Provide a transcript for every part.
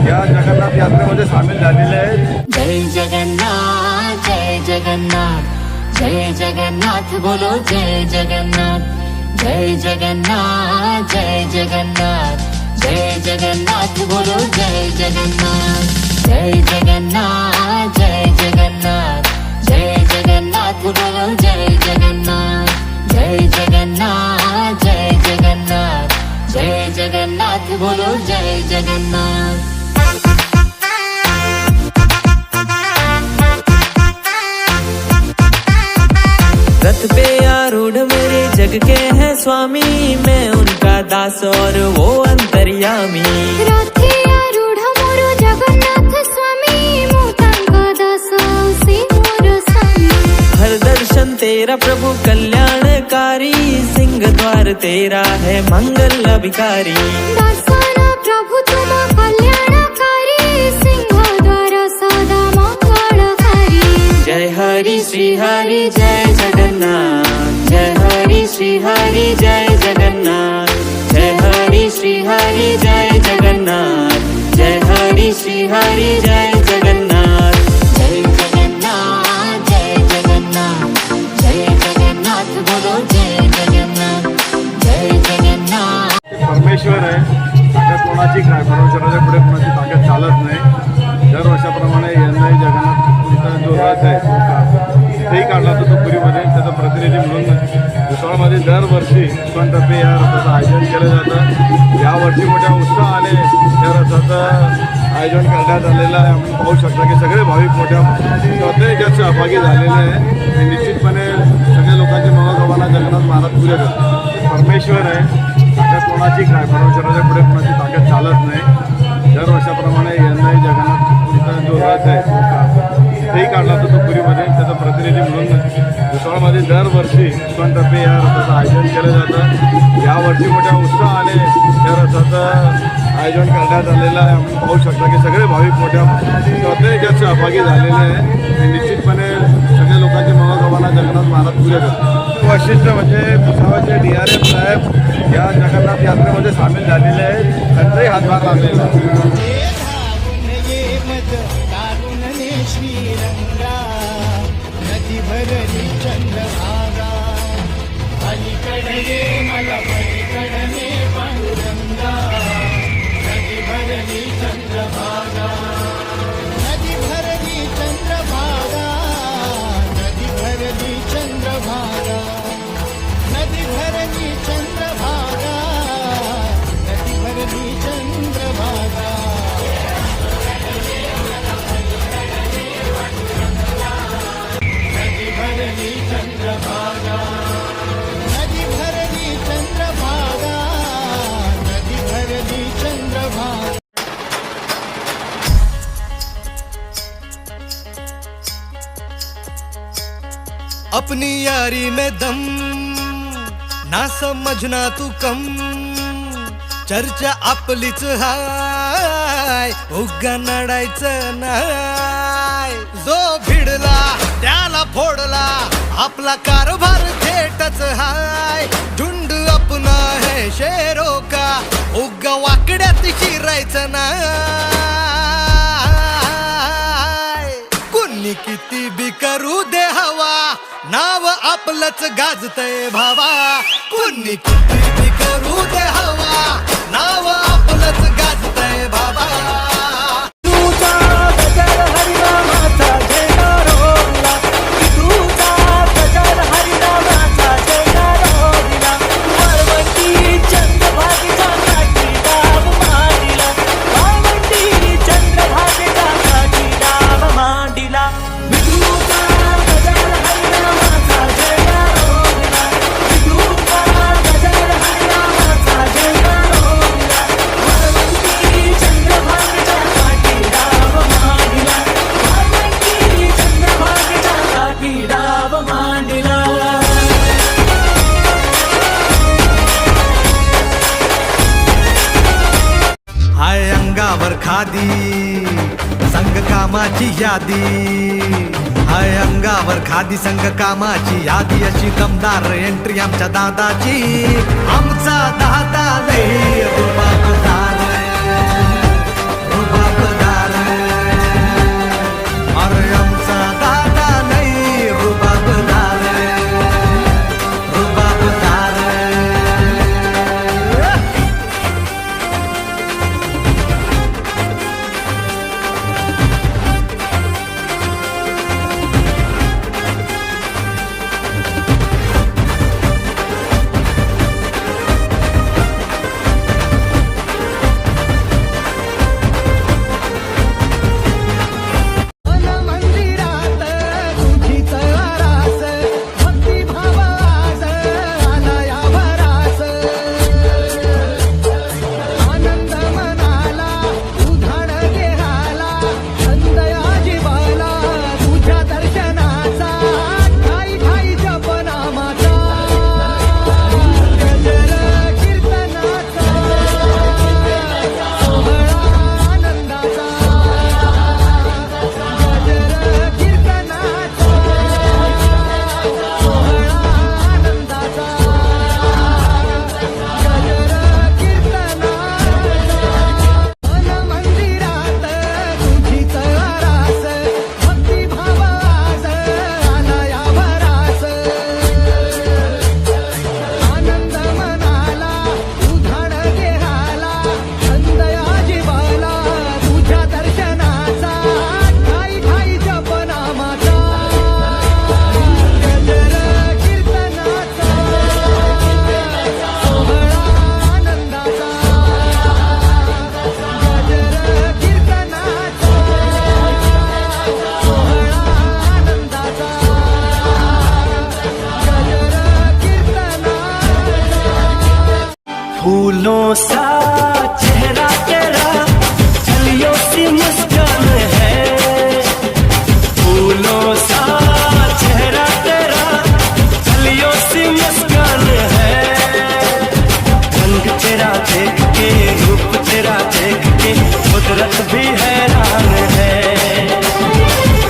या जगन्नाथ यात्रेमध्ये सामील झालेले आहेत। जय जगन्नाथ जय जगन्नाथ जय जगन्नाथ बोलो जय जगन्नाथ जय जगन्नाथ जय जगन्नाथ जय जगन्नाथ बोलो जय जगन्नाथ जय जगन्नाथ जय जगन्नाथ जय जगन्नाथ बोलो जय जगन्नाथ जय जगन्नाथ जय जगन्नाथ जय जगन्नाथ बोलो जय जगन्नाथ। रथ पे आरूढ़ मेरे जग के हैं स्वामी, मैं उनका दास और वो अंतर्यामी। रथे आरूढ़ मोरो जगन्नाथ स्वामी, मोतांका दास से मोर स्वामी। हर दर्शन तेरा प्रभु कल्याणकारी, सिंह द्वार तेरा है मंगल अभिकारी। दर्शन प्रभु तुम कल्याणकारी, सिंह द्वार सदा मंगलकारी। जय हरि श्री हरि जय जगन्नाथ, जय हरि श्री हरि जय जगन्नाथ, जय हरि श्री हरि जय जगन्नाथ, जय हरि श्री हरि जय जगन्नाथ। जय जगन्नाथ जय जगन्नाथ जय जगन्नाथ बोलो जय जगन्नाथ जय जगन्नाथ। परमेश्वर आहे, ताकद कोणाची काय, परमेश्वराच्या पुढे कोणाची ताकद चालत नाही। दरवर्षाप्रमाणे यंदाही जगन्नाथचा जो रथ आहे तेही काढला जातो पुरीमध्ये, त्याचा प्रतिनिधी म्हणून भुसावळमध्ये दरवर्षी उत्सवांतर्फे या रथाचं आयोजन केलं जातं। यावर्षी मोठ्या उत्साहाने या रथाचं आयोजन करण्यात आलेलं आहे। आपण पाहू शकता की सगळे भाविक मोठ्या त्यात सहभागी झालेले आहे आणि निश्चितपणे सगळ्या लोकांची मनोभावना जगन्नाथ महाराज पुरे करतात। परमेश्वर आहे, ताकद कोणाची काय, परमेश्वराच्या पुढे कोणाची ताकद चालत नाही। दरवर्षाप्रमाणे यंदाही जगन्नाथचा जो रथ आहे तेही काढला जातो पुरीमध्ये, त्याचा प्रतिनिधी म्हणून भुसावळमध्ये दरवर्षी उत्सवांतर्फे या रथाचं आयोजन केलं जातं। यावर्षी मोठ्या उत्साहाने या रथाचं आयोजन करण्यात आलेलं आहे। आपण पाहू शकता की सगळे भाविक मोठ्या त्यात सहभागी झालेले आहे आणि निश्चितपणे सगळ्या लोकांची मनोभावना जगन्नाथ महाराज पुरे करतात। वैशिष्ट्य म्हणजे भुसावळचे DRM साहेब या जगन्नाथ यात्रेमध्ये सामील झालेले आहेत, त्यांचाही हातभार लावलेला आहे। श्रीरंगा नदी भरली चंद्रभागा, अलीकडे ये मला पलीकडे पांडुरंगा, नदी भरली चंद्रभागा, नदी भरली चंद्रभागा, नदी भरली चंद्रभागा, नदी भरली चंद्रभागा, नदी भरली चंद्रभागा। भरली चंद्रभागा, नदी भरली चंद्रभागा, नदी भरली चंद्रभागा। अपनी यारी में दम ना समझना तू कम, चर्चा आपलीच हाय, उगा नडायचं नाय। जो भिडला त्याला फोडला, आपला कारभार थेटच हाय। झुंड अपना है शेरों का, उगा वाकड्यात शिरायचं नाय। कुणी किती बी करू दे हवा, नाव आपलंच गाजतय भावा। कुणी किती बी करू दे हवा, नाव आपलंच गाजतय भावा। खादी संग कामाची यादी, हाय अंगावर खादी संग कामाची यादी, अशी दमदार एंट्री आमच्या दादाची। आमचा दादा लई रुबाबदार, रुबाबदार फूलों सा चेहरा तेरा चलियो सी मुस्कान है, फूलों सा चेहरा तेरा चलियो सी मुस्कान है, रंग तेरा देख के रूप तेरा देख के कुदरत भी हैरान है,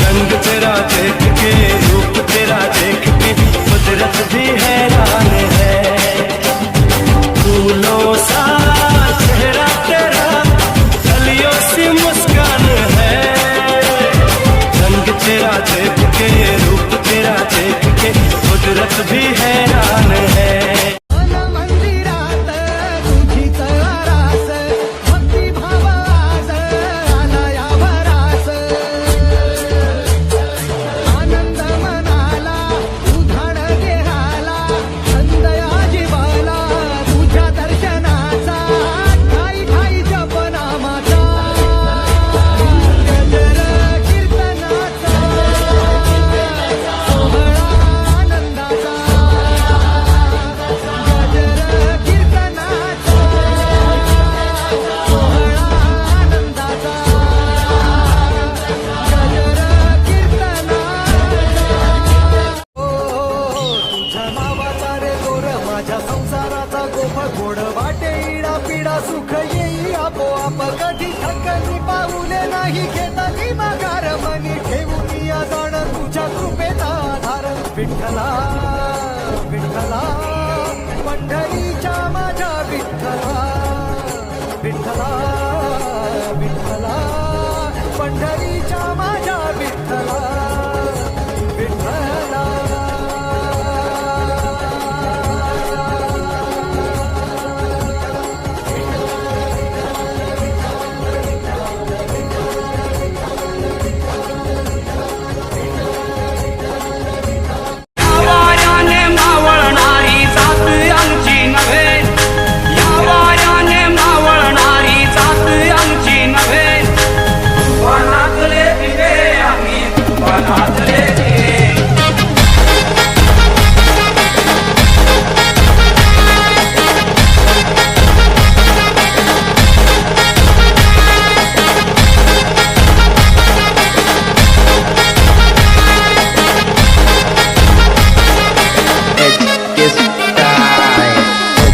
रंग तेरा देख के रूप तेरा देख के कुदरत भी हैरान है, फूलों सा चेहरा तेरा चलियो सी मुस्कान है, रंग तेरा देख के रूप तेरा देख के कुदरत भी हैरान है। मंदिरात तुझीच आरास, भक्तिभाव आज आला या भरास, आनंद मनाला उधाण देहाला, संदया जीवाला तुझ्या दर्शनाचा, ठाई ठाई जप नामाचा, गजर कीर्तनाचा, सोहळा आनंदाचा, गजर कीर्तनाचा, सोहळा आनंदाचा, गजर कीर्तनाचा. तुझ्या नावाचा रे गोर माझ्या संसाराचा गोफ, गोड वाटे इडा पिडा सुख येई आपोआप, कधी ठकनी पाऊले नाही घेतली माघार, मनी ठेवून या जाण तुझ्या कृपेचा आधार. विठ्ठला विठ्ठला पंढरीच्या माझ्या विठ्ठला, विठ्ठला विठ्ठला पंढरीच्या माझ्या विठ्ठला, विठ्ठला. वाऱ्याने मावळणारी जात आमची नव्हे, या वाऱ्याने मावळणारी जात आमची नव्हे, वनातले दिवे आम्ही वनातले दिवे.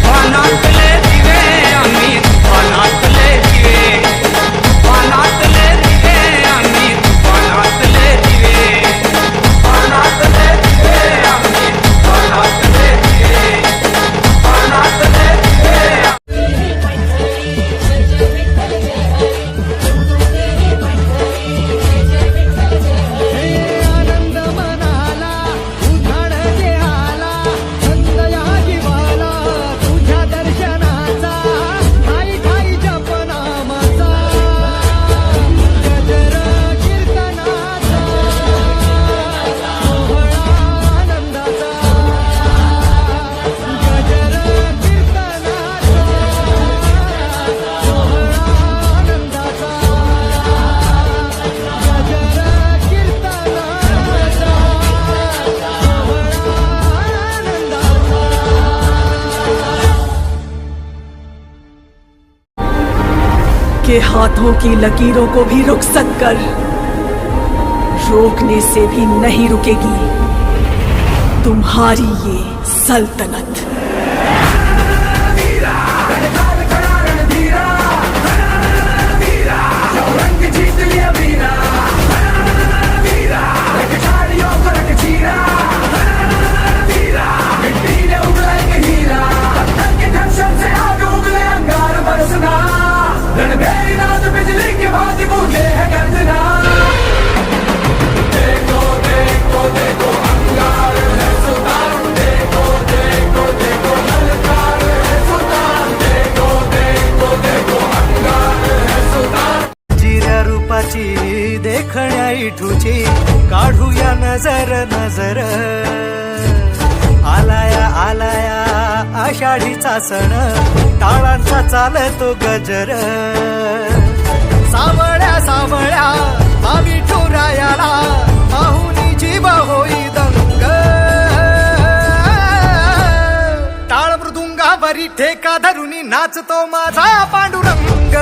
वनातले दिवे आम्ही वनातले दिवे, वनातले दिवे आम्ही वनातले दिवे, वनातले दिवे आम्ही वनातले दिवे, वनातले दिवे. हे आनंद मनाला उधाण देहाला, संदया जीवाला तुझ्या दर्शनाचा, ठाई ठाई जप नामाचा, गजर कीर्तनाचा, सोहळा आनंदाचा, गजर कीर्तनाचा, सोहळा आनंदाचा, गजर कीर्तनाचा, सोहळा आनंदाचा. के हाथों की लकीरों को भी रुखसत कर, रोकने से भी नहीं रुकेगी तुम्हारी ये सल्तनत. जिऱ्या रूपाची देखण्या इठूची काढूया नजर नजर, आलाया आलाया आषाढीचा सण, टाळांचा चालतो गजर, सावळ्या सावळ्या मावी ठुरायाला पाहुनी जीव होई दंग, टाळ मृदुंगावरी ठेका धरुनी नाचतो माझा पांडुरंग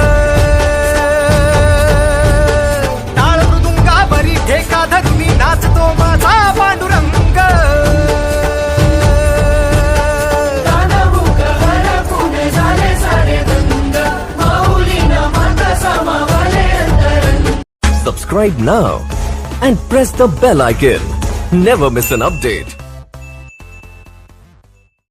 टाळ मृदुंगावरी ठेका धरुनी नाचतो माझा Pandurang Subscribe now and press the bell icon. Never miss an update.